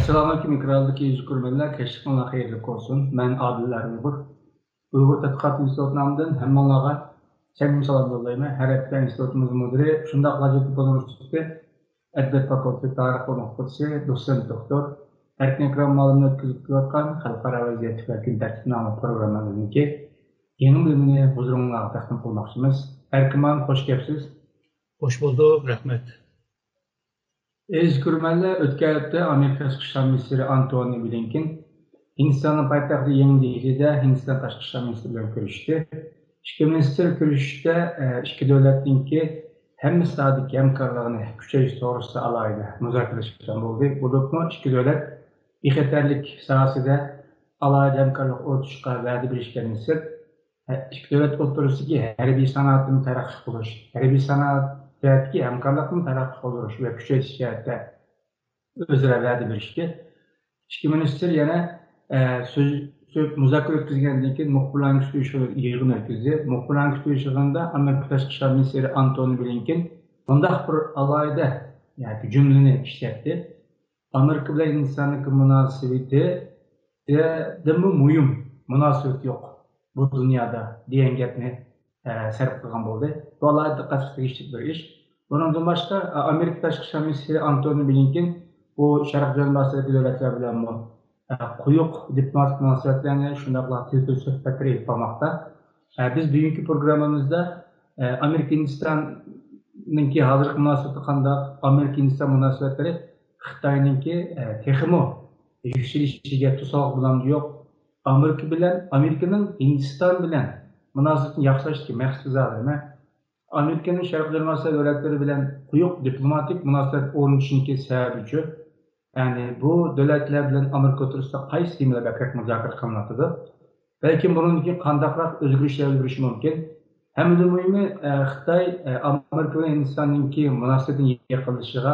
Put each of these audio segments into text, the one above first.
Assalamualaikum ikrarlık yüz kurmanlar, keşifmanlar hayırlı olsun. Ben Adiller Uygur. Uygur Tadqiqat İnstitutundan hem onlara sevgili salam yollayma. Her hafta institutumuzun müdürü, şunda Hacettepe Üniversitesi Edebiyat Fakültesi Tarih Fakültesi Doçent Doktor Erkin Ekrem malumunu ötküzüp kıyatkan Halkara Vaziyeti ve Gün Tertibname programımızdaki yeni bölümünü huzurunuzda takdim kılmakçımız. Erkin Hanım, hoş geldiniz. Hoş bulduk, rahmet. Ezgürmenle ötken hafta Amerika Tashqi ishlar ministri Antony Blinken Hindistan'ın paytaxtı Yeni Delhi'de Hindistan Tashqi ishlar ministri bilan ko'rishdi. İki ministr ko'rishishda ikki davlatninki hammasidagi hamkorligini kuchayish to'g'risida alohida muzokaralar bo'ldi. Bo'libmi ikki davlat bexatarlik sohasida alohida hamkorlik o'tishga va'da berishgandan so'ng ikki davlat o'rtasidagi harbiy sanoatni taraqqiy qilish, harbiy sanoatdagi hamkorlikni taraqqiy qildirish va kuchaytirish jihatida o'zaro va'da berishdi. İki ministr yana muzokara o'tkazgandan keyin muxbirlarning kutish yig'ini o'tkazdi. Muxbirlarning kutish yig'inida Amerika Tashqi ishlar ministri Antony Blinken bundaq bir alohida yoki jumlani ishlatdi. Amerika bilan Hindistondagi munosabati muhim munosabat yo'q bu dunyoda degan gapni sarf qilgan bo'ldi. Bu alohida diqqat tegishli bir ish. Bundan boshqa Amerika Tashqi ishlar ministri Antony Blinken bu Sharq Janubidagi davlatlar bilan quyuq diplomatik munosabatlarni shundaqla telefon suhbatlari qilmoqda. Biz bugungi programmamizda Amerika Hindistonninki hozirgi munosabati qanday, Amerika Hindiston munosabatlari Xitoyninki texmo yukselishiga to'sqinlik bilan yo'q. Amerika bilan Amerikaning Hindiston bilan munosabatni yaxshilashga maqsadi zarur. Amerikaning Sharq Janubidagi davlatlari bilan quyuq diplomatik munosabat o'rnatishning sababi yani bu devletler bilen Amerika oturursa qaysi temalarda ko'p muzokara qilinadi. Balki buningki qandaqroq o'zgarishlar bo'lishi mumkin. Hamda muhimi Xitoy Amerika bilan Hindistonninki munosabatning yaqinlashishiga,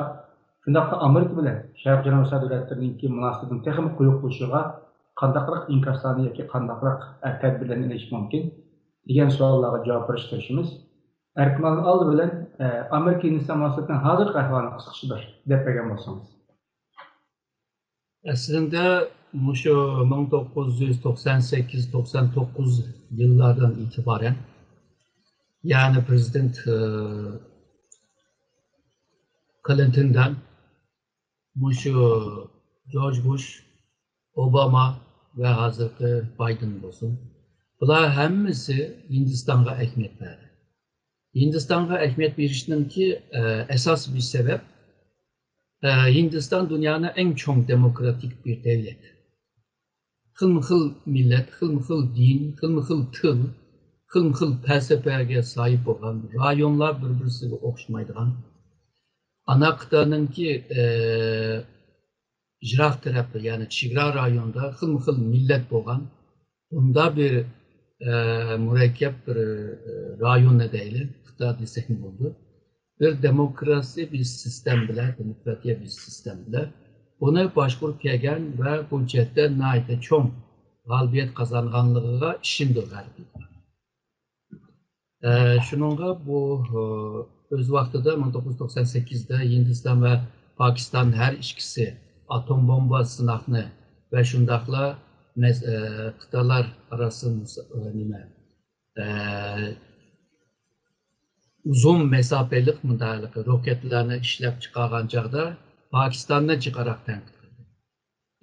shundaqla Amerika bilan Sharq Janubiy davlatlarininki munosabatning texnik quyuq bo'lishiga qandaqroq inkoslarni yoki qandaqroq tadbirlarni olish mumkin degan savollarga javob berishimiz. Erkman oldi bilan Amerika Hindiston munosabatining hozirgi ahvolini qisqacha bir deb bergan bo'lsangiz. Aslında şu 1998-99 yıllardan itibaren yani Prezident Clinton'dan şu George Bush, Obama ve hazırki Biden olsun. Bunlar hemmisi Hindistan'a ehemmiyet verdi. Hindistan'a ehemmiyet verişinin ki esas bir sebep Hindistan dünyanın en çok demokratik bir devlet. Xilma-xil millet, xilma-xil din, xilma-xil til, xilma-xil felsefeye sahip olan rayonlar bir-birisiyle oxşmaydigan. Ana qıtanınki Jirak tarafı yani Çigra rayonda xilma-xil millet boğan. Bunda bir mürekkep bir rayon nedeniyle qıta desek mi oldu? Bir demokrasi bir sistem bile, demokratiya bir sistem bile bunu başvurup kelgan ve bu cihette nayte çok galibiyet kazanganlığına işindir galiba. Şununla bu öz vaxtıda 1998'de Hindistan ve Pakistan her ikisi atom bomba sınavını ve şundakla kıtalar arasında uzun mesafelik müdahaleki roketlerini işlep çıkargan çağda Pakistan'da çıkarak tenkit kıldı.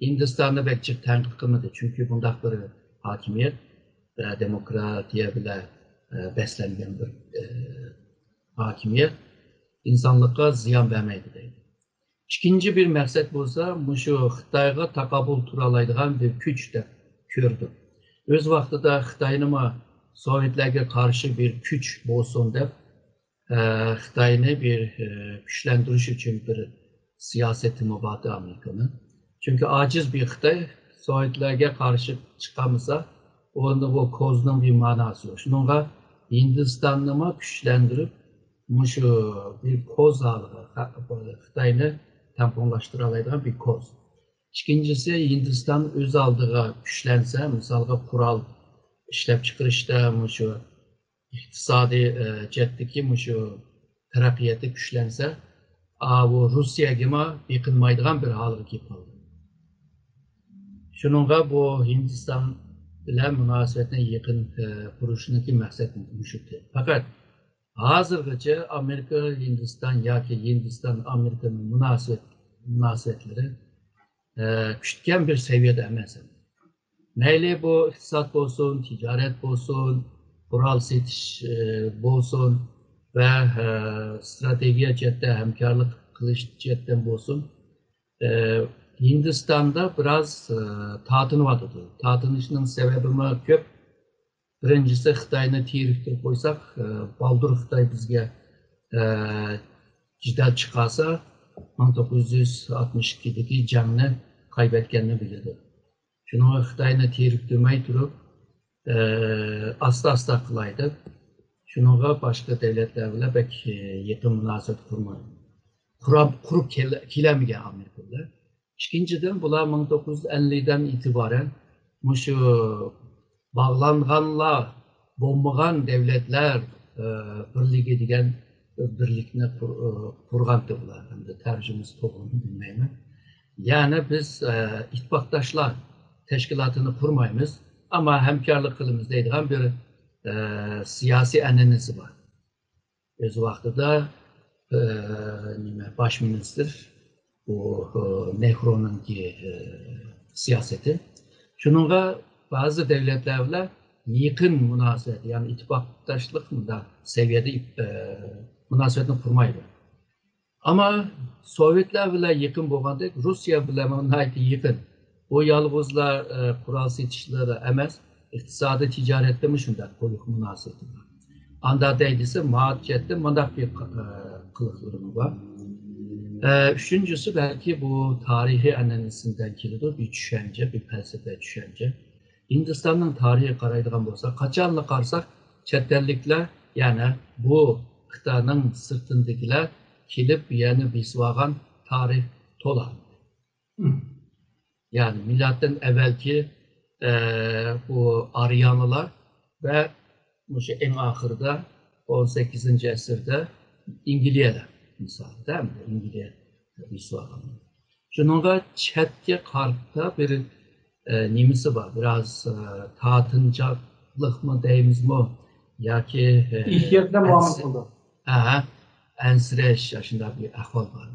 Hindistan'da belki tenkit kılmadı çünkü bundak bir hakimiyet demokratiye bile beslengen bir hakimiyet insanlıkka ziyan vermeydi deydi. İkinci bir məqsəd bolsa, şu Xitayga takabul turalaydigan bir güç de gördü. Öz vaxtıda Xitay'nın Sovyetlerge karşı bir güç bolsun deb Xitay'ını bir güçlendiriş için bir siyaseti mübahtı Amerika'nın. Çünkü aciz bir Xitay Sovyetlerge karşı çıkamasa onun o kozunun bir manası yok. Şununla Hindistan'ı güçlendirip şu bir koz haline Xitay'ını tamponlaştıralaydıgan bir koz. İkincisi Hindistan öz aldığı güçlense, misalga kural işlep çıkarışta şu iktisadi cetteki şu terakkiyeti güçlense, bu Rusya gibi yıkılmaydıgan bir halı gibi kaldı. Şununla bu Hindistan ile münasebetine yakın kuruşundaki maksat müşüktü. Fakat hazırgıca Amerika Hindistan yoki Hindistan Amerika'nın münasebetleri küçükken bir seviyede emas. Mayli bu iqtisod bo'lsin, tijorat bo'lsin, qurol setish bo'lsin va strategiya jihatda hamkorlik qilish jihatdan bo'lsin. Hindistan'da biraz tatınıvadı. Tatınışının sebebi köp. Birincisi Xitayni tiyiriktirib qo'ysak, baldur Xitoy bizga jidal chiqarsa 1962'deki jangni kaybetkenini biladi. Shuni Xitoyni tiyiriktirmay turib, asta qilaydi. Shuninga boshqa davlatlar bilan bek yaqin munosabat qurib kelamagan Amerikalar. İkinciden bular 1950'den itibaren şu bağlanğanlar, bombagan devletler birliği degan birlikni qurgandı bular. Hem de tercümesi to'g'rimi bilmayman. Yani biz ittifoqdoshlar teşkilatını kurmaymiz ama hamkorlik qilamiz deydigan bir siyasi an'anasi bor. O'z vaqtida baş minister bu Nehru'nun siyaseti. Şununla bazı devletlerle yakın münasebet, yani ittifaktaşlık da seviyede münasebetini kurmaydı. Ama Sovyetler bile yakın bo'lganda Rusya bile yakın. O yalğızlar kural setişleri emas, iqtisadi ticaretde mi şunday qo'yiq münasebeti var. Anda deydiyse maatçette mandaq bir qılıqlarımı var. Üçüncüsü belki bu tarihi analizsinden kelidir bir düşünce, bir felsefe düşünce. Hindistan'ın tarihi qaraydigan bo'lsa, qachonli qarsak, chet elliklar, yani bu Xitoyning sirtindagilar kelib, yani besib tarih to'la. Yani milattan evvelki bu Aryanlılar ve şu en ahırda 18. asırda İngilizler. Misal değil mi? İngiliz bir şununla chatga qarta bir nemisi var. Biraz tatıncalık mı deyimiz mi? Yoki İhtiyaçla muamele oldu. Ansirash shunday bir ahvol bor.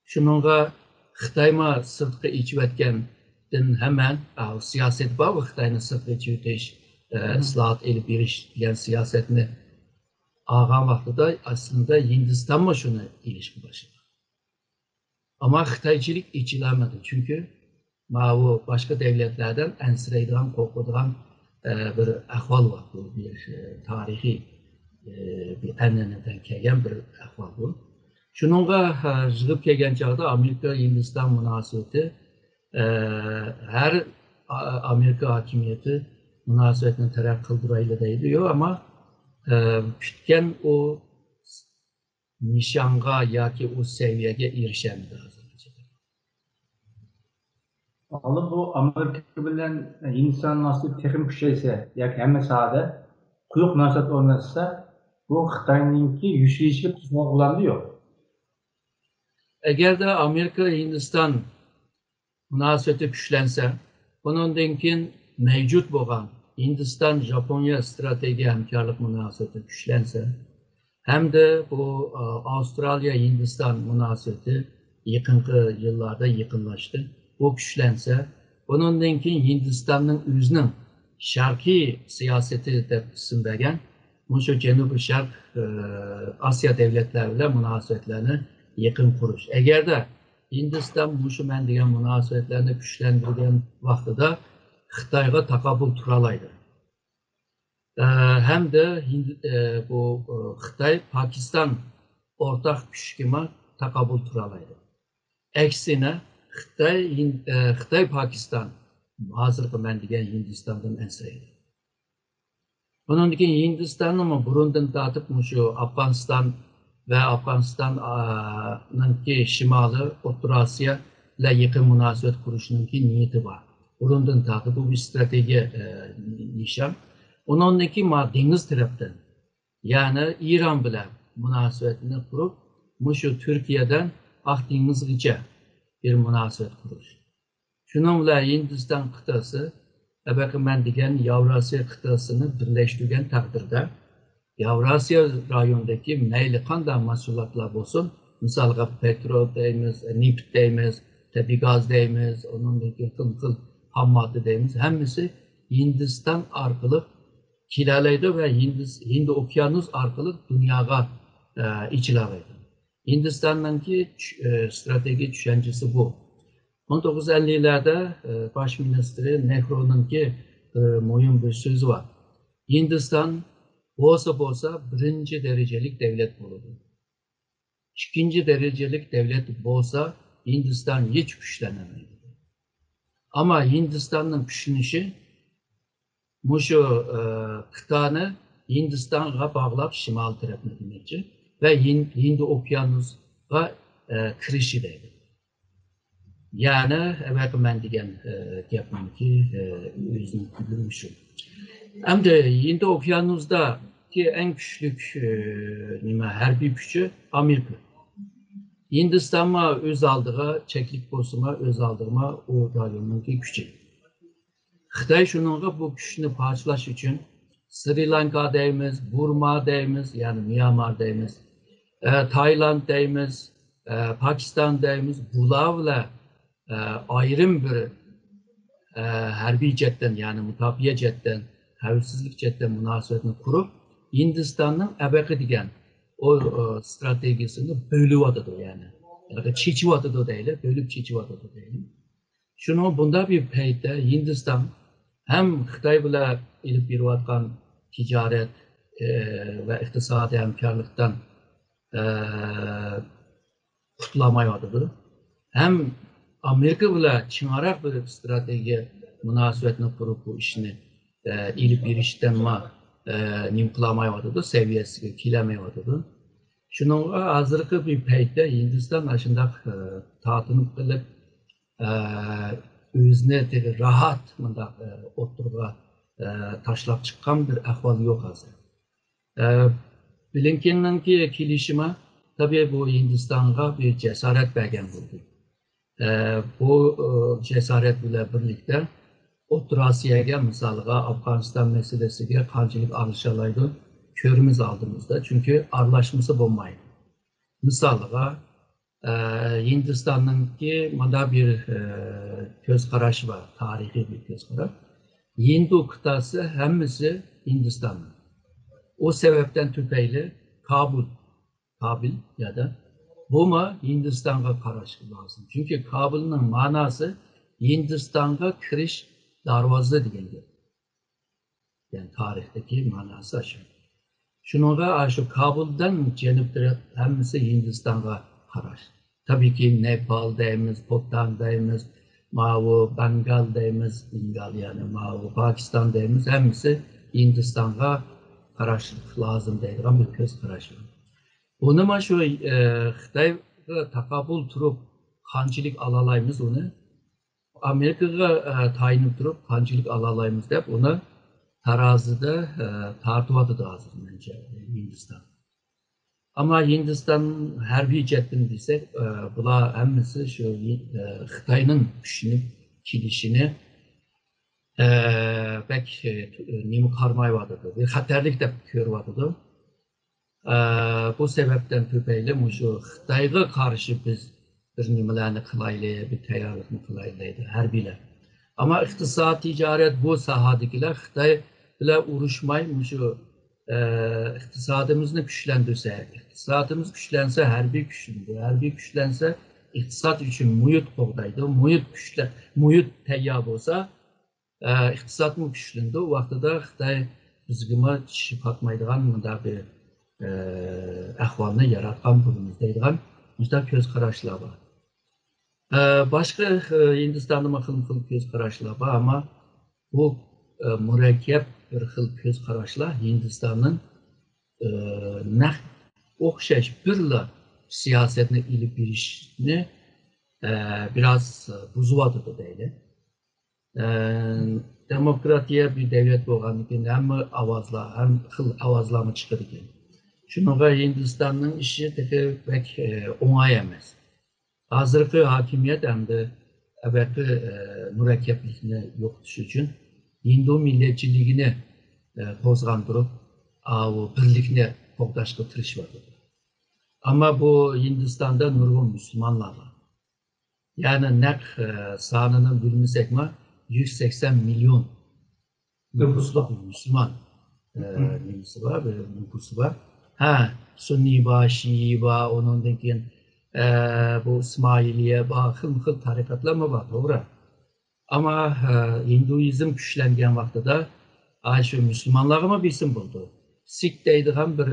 Shuningga Xitoyma sirtqa ichayotgandan hemen siyaset bor, Xitoyni sirtqa ichitish, islohot elib berish degan siyosatni olgan vaqtida aslında Hindistanma shuni ilishga boshladi. Ama Xitoychilik ichilamadi, chunki bu boshqa davlatlardan ansiraydigan, qo'rqadigan bir ahvol bor. Bu bir tarixiy bir an'anadan kelgan bir ahvol bu. Shuningga yig'ib kelgan chog'da Amerika Hindiston munosabati har Amerika hokimiyati munosabatni taraq qildirayli deydi, yo'q, ama kütken o nişanga yoki o seviyege erişemedi hazırlıca. Alıp bu Amerika bilen Hindistan nasıl texim küşeyse, yoki hemen sahada quyuq munosabat o'rnatsa, bu Xitoyninki yükselishi qismoqlandi yo'q. Eğer de Amerika Hindistan münasebeti güçlense, bundan keyin mevcut bo'lgan Hindistan Japonya strateji hamkorlik münasebeti güçlense, hem de bu Avustralya Hindistan münasebeti yakınki yıllarda yakınlaştı. Bu güçlense, bundan keyin Hindistan'ın özünün şarkı siyaseti de isimlegen, şu Cenubi Şark Asya devletleriyle münasebetlerini yakın kuruş. Eğer de Hindistan şu men degan münasebetlerini güçlendirgen vaxtida Xitoyga taqabul turalaydı. Hem de bu Xitoy Pakistan ortak güçkima taqabul turalaydı. Aksine Xitoy Pakistan hazırki men degan Hindistan'dan ensiraydi. Bundan keyin Hindistan'ın burundan tortib şu Afg'oniston ve Afg'oniston'ın şimali O'rta Osiyo ile yakın münasebet kuruşunun niyeti var. Burundan tortib bu bir strateji nişan. Ondan keyin dengiz tarafdan, yani İran bilan münasebetini kurup, şu Türkiye'den Akdenizgacha bir münasebet kuruş. Şunun bilan Hindiston qit'asi, abaqa men degan Yevrasiya qit'asini birlashtirgan taqdirda Yevrasiya rayonidagi mayli qanday mahsulotlar bo'lsin, misolga petrol deymiz, neft deymiz, tabiiy gaz deymiz, undan keyin xil ham modda deymiz, hammasi Hindiston orqali kelalaydi va Hind okyanus orqali dunyoga ichilalaydi. Hindistonninki strategiya tushunchasi bu. 1950'lerde baş ministri Nehru'nunki muhim bir sözü var. Hindistan bolsa birinci derecelik devlet bulundu. İkinci derecelik devlet bolsa Hindistan hiç güçlenemedi. Ama Hindistan'ın güçlenişi şu kıtanı Hindistan'a bağlap şimal tarafına demekçi ve Hind okyanus'a kirişideydi. Yani evet ben degan gapmanki o'zim bilmişim. Hamda Hind okyanusdagi eng kuchli harbiy kuchi Amerika. Hindistonma o'z oldiga cheklik bo'lsa, o'z oldiga u rayonniki kuchi. Xitoy shuningga bu kuchni parchlash uchun Sri Lanka deymiz, Burma deymiz, yani Myanmar deymiz, Tayland deymiz, Pakistan deymiz, bularla ayrım bir harbiy chetdan, yani mutafiye chetdan, xavfsizlik chetdan munosabatni qurib, Hindistonning abaqa degan o stratejisini bölüp atıdı yani. Yani çeçip atıdı değil, bölüp çeçip atıdı değil. Şunu bunda bir peyde Hindistan hem Xitay bilan ilip beriyotgan ticaret ve iktisadi hamkorlikdan qutlamayotidi. Hem Amerika bilan chingaroq bir strategiya munosabatni qurib bu ishni ilib berishdan nimqlamayotidi, seviyasiga kelamayotidi. Shuningga hozirgi bir paytda Hindiston shundoq tortinib qilib o'zini rahat bundoq o'tirga tashlab chiqqan bir ahvol yo'q hozir. Blinkenninki kelishimi tabii bu Hindistonga bir cesaret bergan bo'ldi. Bu cesaret bilan birlikda O'rta Osiyoga, misolga Afg'oniston masalasiga qanchalik arishalaydi ko'rimiz oldimizda, chunki aralashmasi bo'lmaydi. Misolga Hindistonninki mana bir ko'z qarashi bor, tarixiy bir ko'z qarash. Hindu qit'asi hammasi Hindistonning. O sebepten tüpeyli Kabil ya da Buma Hindistan'a karşı lazım. Çünkü Kabil'in manası Hindistan'a kiriş darvazı diyendir. Yani tarihteki manası aşağı. Şununla şu Kabil'den cenipleri hemisi Hindistan'a karşı. Tabii ki Nepal deyimiz, Bhutan deyimiz, Bengal deyimiz, yani Pakistan deyimiz hemisi Hindistan'a qarashlik lazım deydigan bir ko'z qarash. Buni mana shu Xitoyga taqabul turib qanchalik olalaymiz uni, Amerikaga tayinib turib qanchalik olalaymiz deb uni tarozida tortyapti hozir menimcha Hindiston. Ama Hindiston harbiy jihatdan desak, bular hammasi shu Xitoyning kuchini kelishini pek nemi karmayvadıdı, bir xatarlik deb ko'rvadıdı. Bu sebepten tüpeyli şu Xitoyga karşı biz bir nimalarni qilaylik, bir tayyorlikni qilaylik harbiylar. Ama iqtisod, ticaret bu sahadagilar Xitoy bilan urushmay şu iqtisodimizni kuchlantirsak, iqtisodimiz kuchlansa harbiy kuchlanadi, harbiy kuchlansa iqtisod uchun muhit qo'g'daydi, muhit tayyor bo'lsa iqtisod mı güçlündü? O vaxtda Xitay bizgimi çişi patmaydigan bunday bir ahvalni yaratgan bo'lamiz deydigan bunday ko'z qarashlar bor. Boshqa Hindistonda xil ko'z qarashlar bor, ama bu murakkab bir xil ko'z qarashlar Hindistonning o'xshash birla siyosetni ilib berishni biraz buzyapti deydi. Demokratiya bir devlet bo'lgandan keyin hamma ovozlar, ham xil ovozlarni chiqadi ekan. Shunga Hindistonning ishi pek o'ng'ay emas. Hozirgi hokimiyat hamda evvelki mürekkeplikini yo'qotish uchun Hindu milletçiliğini qo'zg'andırıp, o birlikni qo'g'dashga tirishadi. Ama bu Hindistan'da nurg'un Müslümanlar var. Yani nek sanını bilmesek mi 180 milyon nüfuslu bir Müslüman nüfusu var, bir nüfusu var. Ha, Sunni var, Şii var, onun dekin bu İsmailiye var, hıl tarikatlar mı var, doğru. Ama Hinduizm güçlengen vaxtıda şu Müslümanlarıma bir isim buldu. Sikh deydiğen bir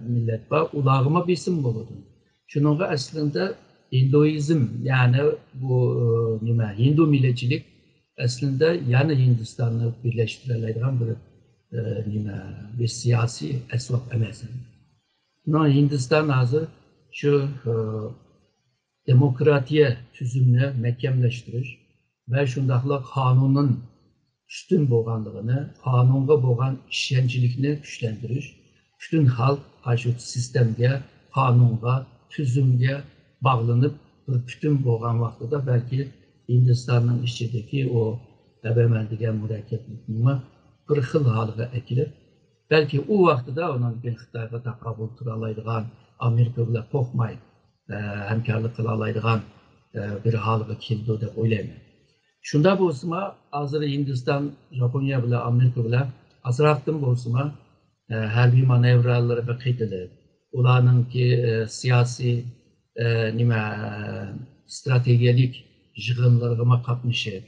millet var, ulağıma bir isim buldu. Şununla aslında Hinduizm yani bu Hindu milletçilik aslında yani Hindistan'ı birleştirildiğin bir siyasi esvap emesin. Hindistan hazır şu demokratiye tüzümünü mekemleştiriş ve şundaqla kanunun üstün boğanlığını, kanunga boğan işençilikini güçlendiriş, bütün halk şu sistemge, kanunga, tüzümge bağlanıp bütün boğan vaxtıda belki Hindistan'ın içindeki o ebemendigen mürekkeplikini bir xil halıga ekilip, belki o vaxtıda onun bir Xitayga taqabul turalaydigan, Amerika bilan to'qmay hamkorlik qilalaydigan bir halıga keldi deb o'ylayman. Shunda bo'lsa, hozir Hindiston, Yaponiya bilan Amerika bilan azroqdan bo'lsa, harbiy manevrlarga qaytilib, ularningki siyosiy strategiyalik yig'inlarga qatnashib,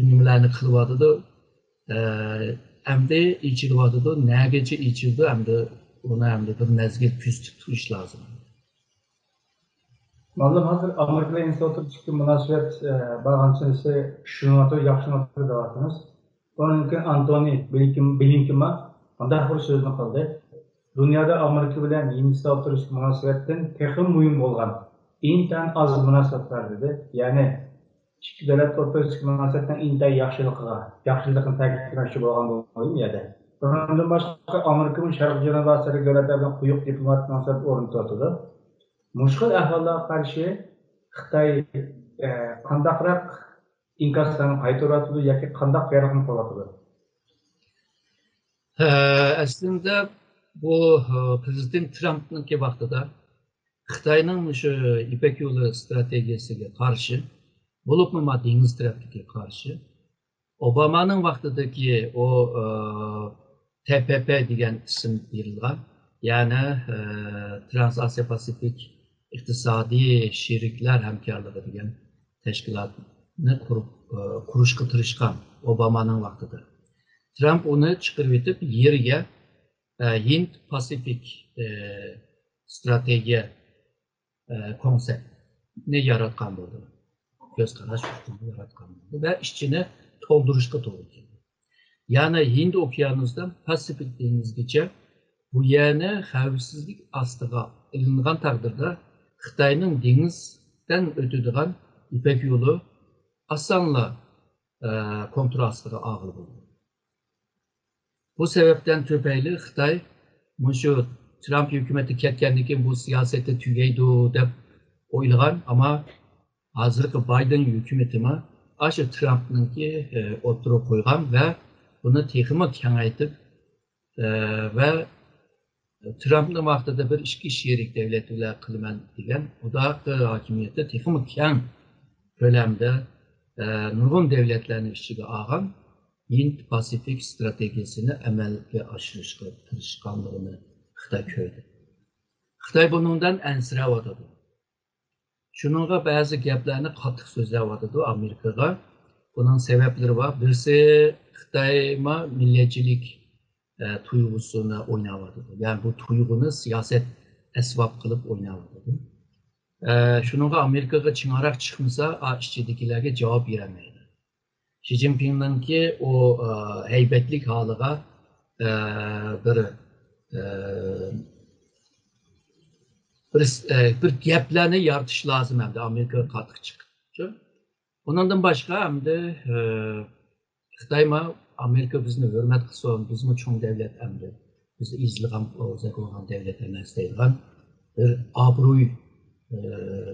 nimalarni qilyotdi, hamda ichilyotdi, nagacha ichildi, hamda uni hamda bir mezgil kuzatib turish lozim. Malum hazır Amerika ile oturup çıktı münasebet bağlantısı şunu atıyor, yaxşı atıyor da varsınız. Onun için Anthony Blinken'e ondan bir sözünü kaldı. Dünyada Amerika ile Hindistan oturup münasebetten tekrar mühim olan intan az münasebetler dedi. Yani iki devlet oturup münasebetten intan yaxşılıkın takipçileşi olan olmuyor ya da. Ondan başka Amerika'nın Şarkı Cenab-ı Asya devletlerden kuyuk diplomatik münasebet orunu tutuldu. Mushkul ahvollarga qarshi Xitoy qandaqroq inkaslarni qaytaryapti yoki qandaq farqni qilyapti? Aslında bu Prezident Trump'nınki vaxtıda Xitoyning şu İpek Yolu stratejisiga qarshi, bo'libmi dengiz trafikiga qarshi, Obama'nın vaxtidagi o TPP degan ism berilgan, yani Trans-Asya Pasifik İqtisadi Şerikler Hamkorligi degan tashkilotni qurishga tirishgan Obama'nın vaxtida. Trump uni chiqarib etib yerga Hind Pasifik strategiya konseptni yaratgan bo'ldi. Ko'z qarash yaratgan bo'ldi va ichini to'ldirishga to'g'ri keldi. Yani Hind okyanusidan Pasifik dengizgacha bu yerni xavfsizlik ostiga ilingan taqdirda Xitoyning dengizdan o'tadigan İpek Yolu osonla kontrol ostiga og'ir bo'ldi. Bu sebepten tüpeyli Xitoy şu Trump hükümeti ketgandan keyin bu siyosati tugaydi deb o'ylagan, ama hozirgi Biden hükümeti shu Trump'ningki o'tirib qo'ygan va buni texmi kengaytib ve Trump'ın vaxtida bir ichki sherik davlatlar qilaman degan, u da hokimiyatda texmi keng ko'lamda nurg'un davlatlarning ichiga olgan Hind Pasifik strategiyasini amalga oshirishga tirishganligini Xitoy ko'rdi. Xitoy bundan ansirayotdi. Shuningga ba'zi gaplarni qattiq so'zlayotdi Amerikaga. Bunun sebepleri var. Birisi Xitoyma milletçilik tuygusunu oynayotdi. Yani bu tuygunu siyaset esvab qilib oynayotdi. Shuningga Amerikaga ching'aroq chiqmasa, ichidagilarga javob berolmaydi. Xi Jinping'ninki o heybetlik haliga bir gaplarni yaratish lozim hamda Amerikaga qattiq chiqib. Ondan başka hem de Xitoyma Amerika bizni hurmat qilsin, bizmi cho'ng davlat hamda bizni izlagan o'zak olgan davlat emas deydigan bir obro'y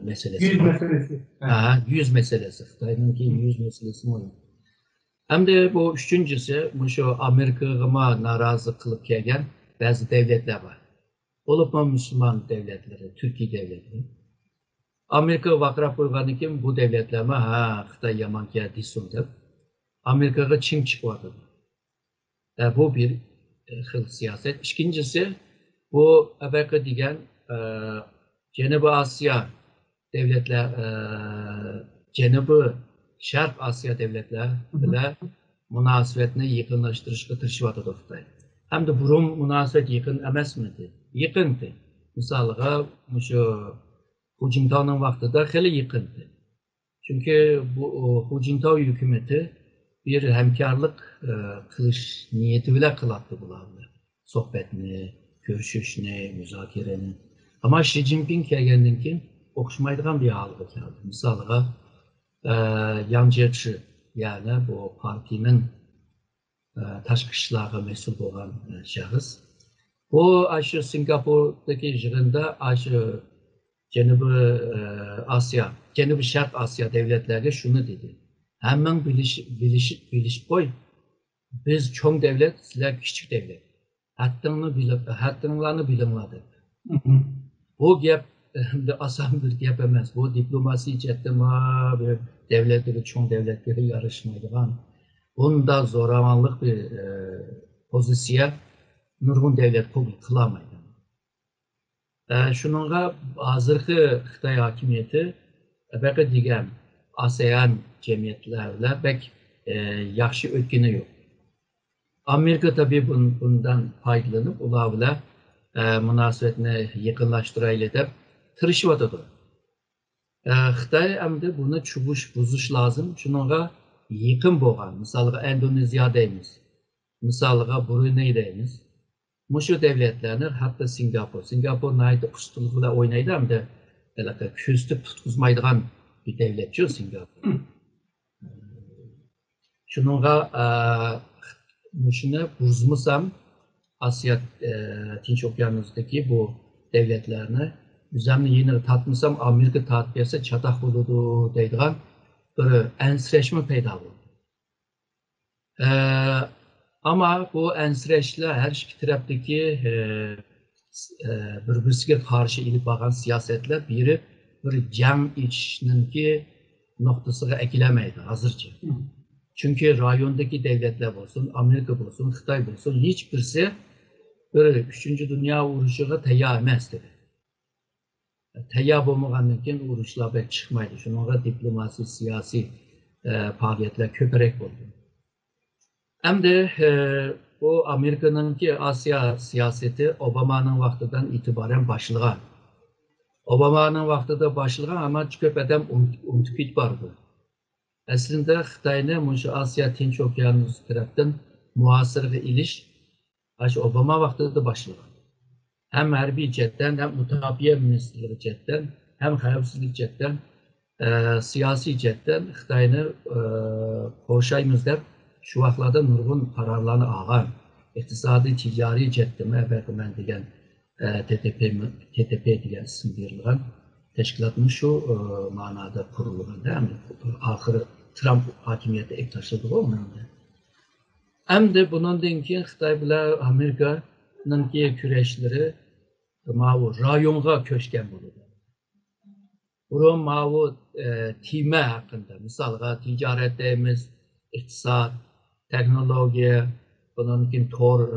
meselesi. Yüz meselesi. Ha, yüz meselesi. Xitay'ınki yüz meselesi mi? Hem de bu üçüncüsü, bu şu Amerika'ya narazı kılıp gelgen bazı devletler var. Olup mu Müslüman devletleri, Türkiye devletleri. Amerika vakrap koyganı kim bu devletlerime ha Xitay yaman geldi deb Amerika'ya Çin çıkmadı. Bu bir xil siyaset. İkincisi bu Amerika diyen Cenubi Asya devletler, Cenubi Şark Asya devletler bile münasebetini yakınlaştırışga tirişiyotidi Xitoy. Hem de burun münasebet yakın emas mıydı? Yakındı. Misalga şu Hu Jintao'nun vaxtida xeli yakındı. Çünkü bu Hu Jintao hükümeti bir hemkarlık kılış niyeti bile kılattı bularni. Sohbetini, görüşüşünü, müzakereni. Ama Xi Jinping kelgandan keyin o'xshamaydigan bir holga keldi. Misalga Yang Jiechi, yani bu partinin tashqi ishlarga mas'ul bo'lgan shaxs. Bu shu Singapurdagi yig'inda shu Janubiy Asya, Janubiy Sharq Asya devletlerine şunu dedi. Hemen bilişip koy. Biz çoğun devlet, sizler küçük devlet. Hattınlarını bilinmedi. Bu gap asan bir gap emas. Bu diplomasi jihatdan bir devletleri, çoğun devletleri yarışmaydigan. Bunda zoramanlık bir pozisiya nurgun devlet kabul kılamaydı. Şununla hazırki Xitay hakimiyeti belki diyen ASEAN cemiyetlerle pek yaxşı ötkeni yok. Amerika tabi bundan faydalanıp ularla münasebetini yakınlaştırayla da tırışıvatıdır. Xitay hem bunu çubuş buzuş lazım. Şununla yakın boğan, misalga Endonezya deymiz, misalga Brunei deymiz. Muşu devletlerini hatta Singapur nayda ustunlukla oynaydı hem de küstüp tutkuzmaydıgan bir devletçi Singapur. Şununla muşunu buzmusam Asya Tinç Okyanusu'ndaki bu devletlerini düzenli yeni tatmışsam Amerika tatbiyası çatak buludu deydigan bir ensreşme peyda oldu. Ama bu ensreşler her iki taraftaki birbirine karşı ilip bakan siyasetler biri bir can içinki noktasına ekilemeydi hazırca. Çünkü rayondaki devletler olsun, Amerika olsun, Xitay olsun hiçbirisi böyle 3. Dünya uğraşıga tayyor emas dedi. Tayyor bo'lmagandan keyin uğraşlar pek çıkmaydı. Şununla diplomasi, siyasi faaliyetler köperek oldu. Hem de bu Amerika'nınki Asya siyaseti Obama'nın vaktinden itibaren başlayan. Obama'nın vaktida başlayan ama köp adam unutup vardı. Aslında Xitay'ın şu Asya Tinç Okyanusu tarafından muhasırga iliş Obama vaktida başlayan. Hem harbiy cihetten hem mutabiye ministerleri cihetten hem xavfsizlik cihetten siyasi cihetten Xitay'ını koşayımız deb şu vaxtlarda nurgun kararlarını algan, iktisadi ticari cihetime belki ben diyen TTP diyen isim verilgan teşkilatın şu manada kurulgan değil mi? Ahırı Trump hakimiyeti ek taşıdığı olmadı. Hem de bunun denki Xitay bilen Amerika'nın ki küreşleri mavu rayonga köşken buludu. Burun mavu time hakkında, misalga ticaret deyimiz, iktisat, teknoloji, bunun tor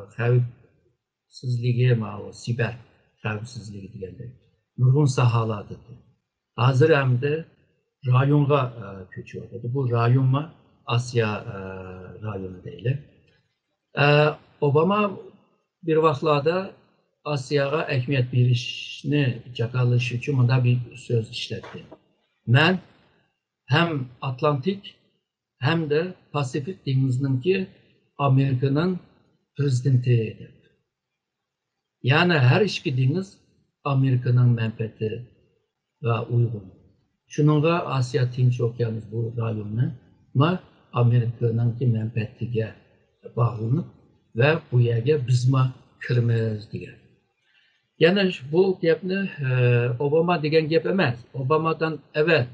xavfsizligi, siber xavfsizligi degandek nurgun sahalardır. Hazır hem de rayonga köçüyordu. Bu rayonma Asya rayonu değil. Obama bir vaxtlarda Asya'ya ekmiyet birişini çakalış için bunda bir söz işletti. Ben hem Atlantik hem de Pasifik denizindeki Amerika'nın prezidentiydi. Yani her iki deniz Amerika'nın menfaati ve uygun. Şununla Asya Tinç Okyanusu bu rayonu ama Amerika'nın menfaatiga bağlanıp ve bu yerge bizma kirmez diye. Yani bu gapni Obama degan gap emas. Obamadan evvel,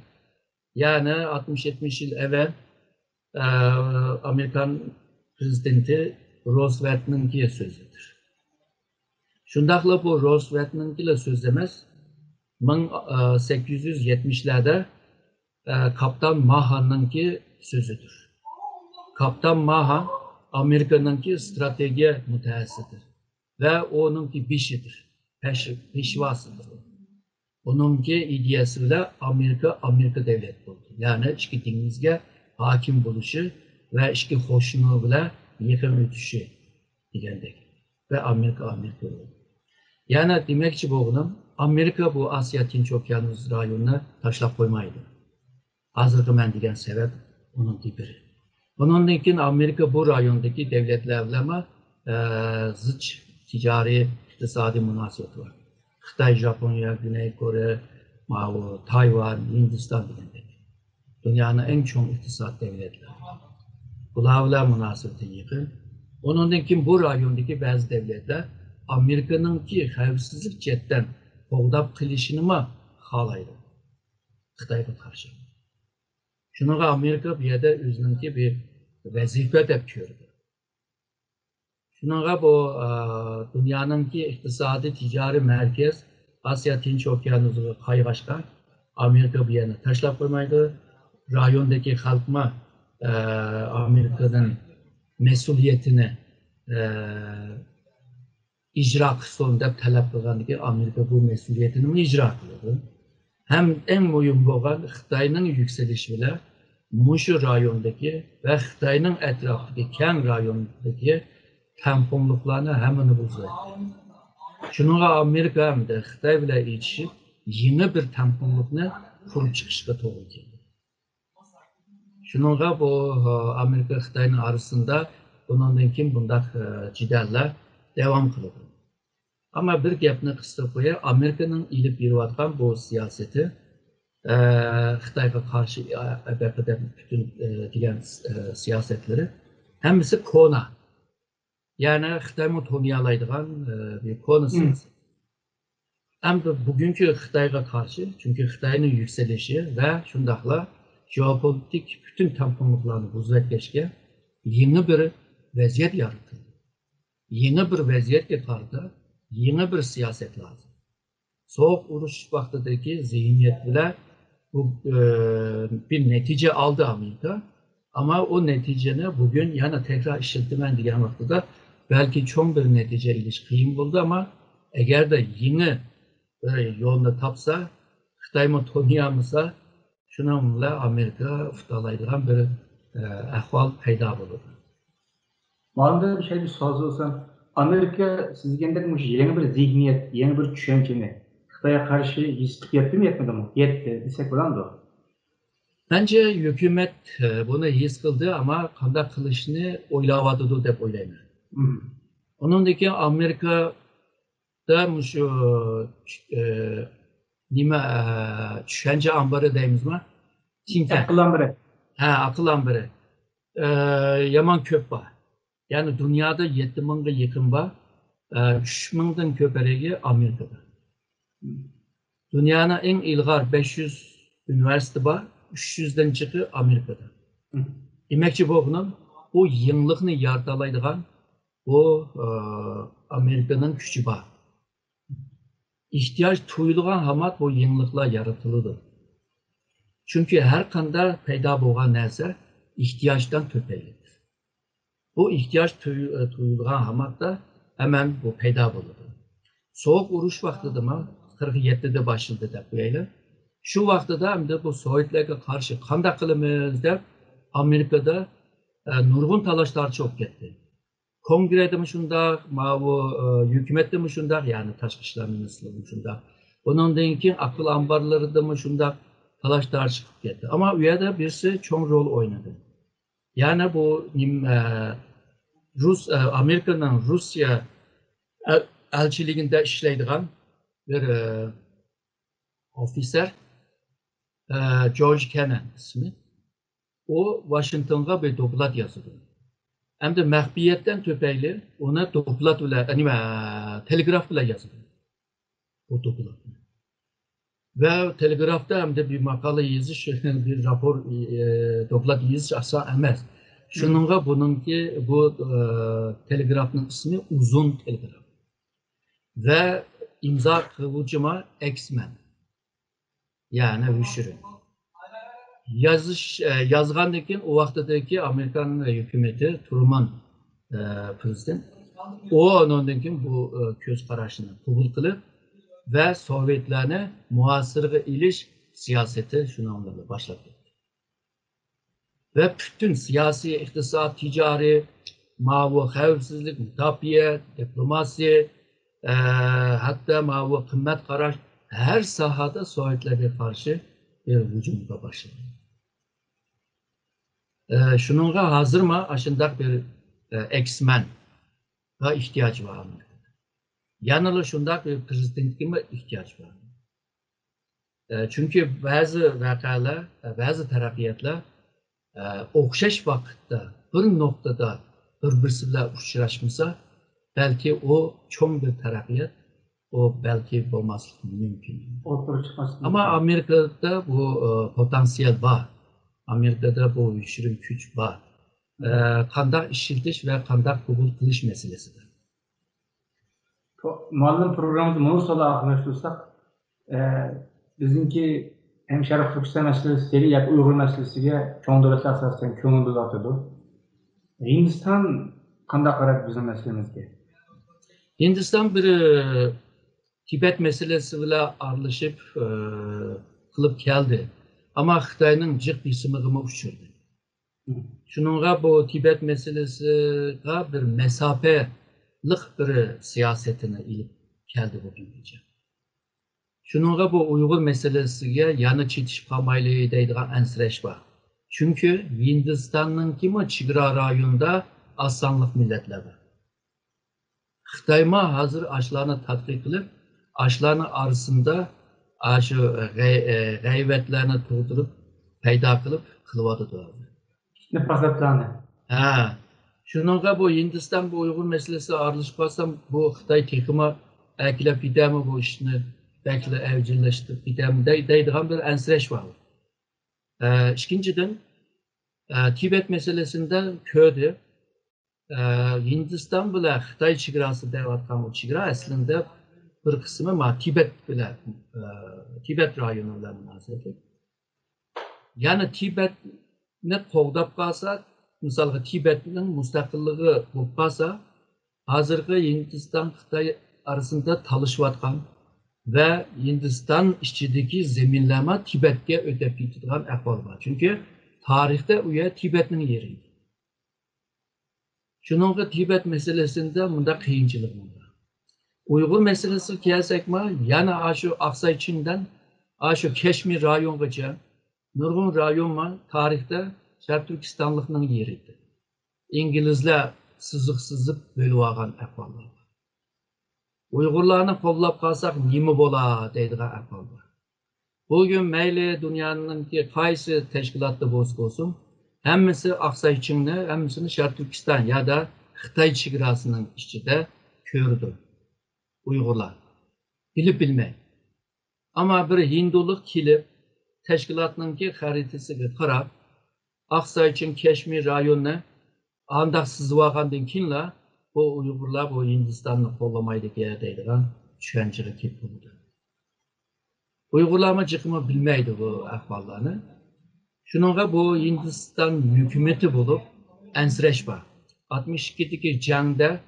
yani 60-70 yıl evvel Amerikan prezidenti Roosevelt'ninki so'zidir. Shundaqla bu Roosevelt'ninki so'z emas. 1870'lerde Kaptan Maha'nınki sözüdür. Kaptan Maha Amerika'nınki strateji mütehassisidir ve onunki bişidir, peşvasıdır. Onunki ideyası ile Amerika devlet oldu. Yani içki dengizge hakim buluşu ve içki hoşluğu ile yakın ötüşü degandek ve Amerika oldu. Yani demekçi boğunum, Amerika bu Asya Tinç Okyanus rayonuna taşlap koymaydı. Hazırda mən degan sebep onun biri. Bundan keyin Amerika bu rayondaki devletlerle zıç ticari iktisadi münasebet var. Xitay, Japonya, Güney Kore, Tayvan, Hindistan degandek. Dünyanın en çok iktisat devletleri. Bularla münasebeti yıkın. Ondan keyin bu rayondaki bazı devletler Amerika'nınki xavfsizlik cetten qo'llab qilishini mı xalaydi Xitoyga qarshi. Şunaqa Amerika bu yerda o'zininki bir vazifa deb ko'rdi. Şunaqa bu dunyoninki iqtisodiy ticari merkez Asya Tinch Okyanusiga qayg'ashgan. Amerika bu yerni tashlab qo'ymaydi. Rayondagi xalqma Amerikadan mas'uliyatini icra qilsin deb talab qilganligi Amerika bu mas'uliyatini icra qiladi. Hem en mühim olan Xitayning yükselishi bilan mushu rayondagi ve Xitayning etrafındaki keng rayondagi tamponliklarni hammani buzadi. Shuninga Amerika hamda Xitoy bilan yetishib yeni bir tamponlikni qurib chiqishga to'g'ri keldi. Shuninga bu Amerika Xitoyning arasında bundan keyin bundaq jidallar devam qiladi. Ama bir gapni qisqa qo'yay, Amerika'nın ilib yurayotgan bu siyosati Xitoyga qarshi bütün degan siyasetleri hammasi kona. Yani Xitoyni to'niyalaydigan bir kona siyaset. Hamda bugungi Xitoyga qarshi, chunki Xitoyning yükselishi ve shundaqla jeopolitik bütün tamponliklarni buzaytgachga yeni bir vaziyat yaratildi. Yeni bir vaziyatga qarshi yeni bir siyaset lazım. Soğuk uruş vaktindeki zihniyet bile bu bir netice aldı Amerika. Ama o neticeni bugün yana tekrar işletmen diyen vaktidə belki çok bir netice ilişkiyim buldu ama eğer de yeni yolunu tapsa, Xitay'ı tanıyamasa, şununla Amerika uftalaydıran bir ahval peyda bulur. Bana bir şey bir söz olsan, Amerika sizgendek yeni bir zihniyet, yeni bir düşünceni Xitay'a karşı hissetip yetti mi yetmedi mi? Yetti desek olan da. Bence hükümet bunu his kıldı ama qanday qilishni o'ylavadı deb o'ylayman. Onundaki Amerika'da şu nima tushuncha ambari deymizmi? Akıl ambari. Ha, akıl ambari. Yaman ko'p bor. Yani dünyada 7 mingga yaqin bor. 3 mingdan ko'parigi Amerikada. Dünyanın en ilg'or 500 üniversite bor. 300'den çıkı Amerika'da. Demekçi bu yenilikni yaratalaydigan bu Amerika'nın gücü var. İhtiyaç tuyulgan hamat bu yenilikler yaratılıdır. Çünkü her kanda peyda bo'lgan narsa ihtiyaçtan töpeylidir. Bu ihtiyaç tuyulgan hamatta hemen bu peyda bulunur. Soğuk uruş vaxtıda mı 47'de başladı deb qo'yaylik. Şu vaxtıda hem de bu Sovyetlerga karşı qanday qilamiz deb Amerika'da nurg'un talashlar çok ketdi. Kongrede mi shundaq, hükümette mi shundaq, yani tashqi ishlar ministrligi mi shundaq. Bundan keyin akıl ambarlarida mi shundaq talashlar chiqib ketdi. Ama u yerda birisi cho'ng rol oynadı. Yani bu Amerika'nın Rusya elçiliginde ishlaydigan bir officer George Kennan ismi. O Washington'a bir doklat yazdı. Hem de mahbiyetten töpeyli ona doklat ile, telegraf ile yazdı. fotoğrafını. Ve telegrafta hem de bir makale yazış, bir rapor, doklat yazış asa emez. Şununla bununki bu telegrafın ismi uzun telegraf. Ve imza kıvılcıma X-Men. Yani Hüşür'ün. Yazgandaki o vaxtdaki Amerikan hükümeti Truman prezident o onunki bu göz kararını kabul kılıp ve Sovyetlerine muhasırga iliş siyaseti şununla başladı. Ve bütün siyasi, iktisat, ticari, mavi xavfsizlik, mütafiye, diplomasi, hatta mavi kıymet karaş her sahada Sovyetler'e karşı bir hücumda başladı. Şununla hazır mı aşındak bir X-Men ihtiyaç var mı? Yanılı şundak bir prezident gibi ihtiyaç var. Çünkü bazı vakalar, bazı terakkiyatlar okşaş vakitte bir noktada birbirisiyle uçraşmışsa belki o çok bir terakkiyat, o belki olması mümkün. Ama Amerika'da bu potansiyel var. Amerika'da bu işin güç var. Kandak işletiş ve kandak kabul kılış meselesidir. Muallim programımızı Moğol'da aklaştırsak, bizimki hem Şarkı Türkistan meselesiyle ya Uygur meselesiyle çoğun devletler asasen köngülde atıdı. Hindistan kandak karar bizim meselemizde. Hindistan bir Tibet meselesiyle aralışıp kılıp geldi. Ama Xitayning jiq bisimig'ini uçurdu. Şununla bu Tibet meselesiga bir mesafelik bir siyasetini ilip geldi bugünce. Şununla bu Uygur meselesiga yanı çetişip kalmaylı deydigan ensirash var. Çünkü Hindistan'ın kimi chegara rayonunda az sonliq milletler var. Xitayma hazır aşılarını tadqiq qilib, aşılarının arasında şu g'ayvatlarni tug'dirib, paydo qilib qilyotdi. Ne pasaplarını? Ha. Şununla bu Hindistan bu Uygur meselesi aralışıp kalsam bu Xitay tekimi akilab ketami bu işini belki evcilleştirip ketami deydigan bir ensirash var. İkinciden Tibet meselesinden köydü. Hindistan bilan Xitay chegarasi deyotgan o chegara aslında bir qismi Tibet bilan Tibet rayoni bilan munosabatli. Yani Tibetni qo'g'dab qolsa, misalga Tibetning mustaqilligi bo'lib qolsa, hozirgi Hindiston Xitoy arasında talashayotgan ve Hindiston ichidagi zaminlama Tibetga o'tib ketadigan ahvol bor. Chunki tarixda u yer Tibetning yeri. Şununla Tibet meselesinde bunda kıyınçılık var. Uygur meselesi kelsek yana şu Aksay Çin'den şu Keşmir rayongacha nurgun rayon var tarihte Şarkı Türkistanlık'ın yeriydi. İngilizler sızıp bölüp algan ahvallar var. Uygurlarını kollap kalsak nimi bola deydigan ahval var. Bugün meyli dünyanın ki kaysi teşkilatlı olsun hemmisi Aksay Çin'le, hemmisini Şarkı Türkistan ya da Xitay chegarasının içinde kördü. Uygurlar. Bilip bilmey. Ama bir Hinduluk kilip teşkilatının ki haritasiga qarab, Aksay Çin Keşmir rayonuna andaq sızıvagandan kinla bu Uygurlar bu Hindistan'ı qollamaydı deydigan tushunchaga kelib bo'ldi. Uygurlar jiqimi bilmeydi bu ahvallarni. Şununla bu Hindistan hükümeti bulup ensirash var. 62'deki jangda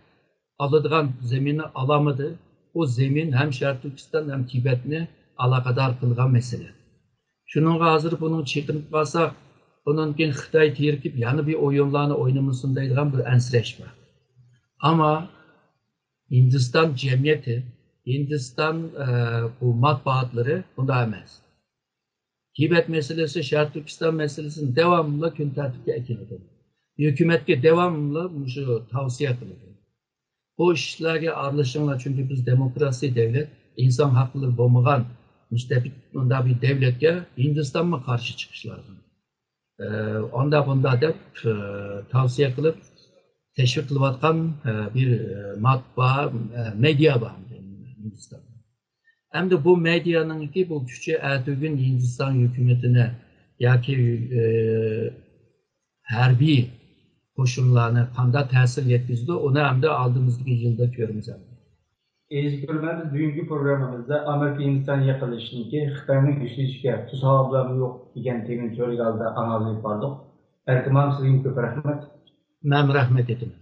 aladigan zemini alamadı. O zemin hem Şarkı Türkistan hem Tibetni alakadar kılgan mesele. Şununla hazır bunu çekinip kalsak, onun için Xitay terkip yanı bir oyunlarını oynamasın deydigan bir ensirash var. Ama Hindistan cemiyeti, Hindistan bu matbaatları bunda emez. Tibet meselesi, Şarkı Türkistan meselesini devamlı gün tertipte ekildi. Hükümetke devamlı şu tavsiye kıldı. Bu işlerge aralışınla çünkü biz demokrasi devlet, insan hakları bulmagan müstebit bir devletke Hindistan mı karşı çıkışlardı. Onda bunda da tavsiye kılıp teşvik kılıvatkan bir matbaa, medya var Hindistan'da. Hem de bu medyanın ki bu küçük ertugün Hindistan hükümetine ya ki hərbi koşullarına kanda təsir yetkizdi. Onu hem de aldığımız yılda görürüz. Eski görmemiz bugünkü programımızda Amerika Hindistan yakılışındaki Xitayning güçlüyüşke tuzağablarını yok degan temin so'rigalda analiz yapardık. Ertimam sizin köp rahmet. Ben rahmet ettim.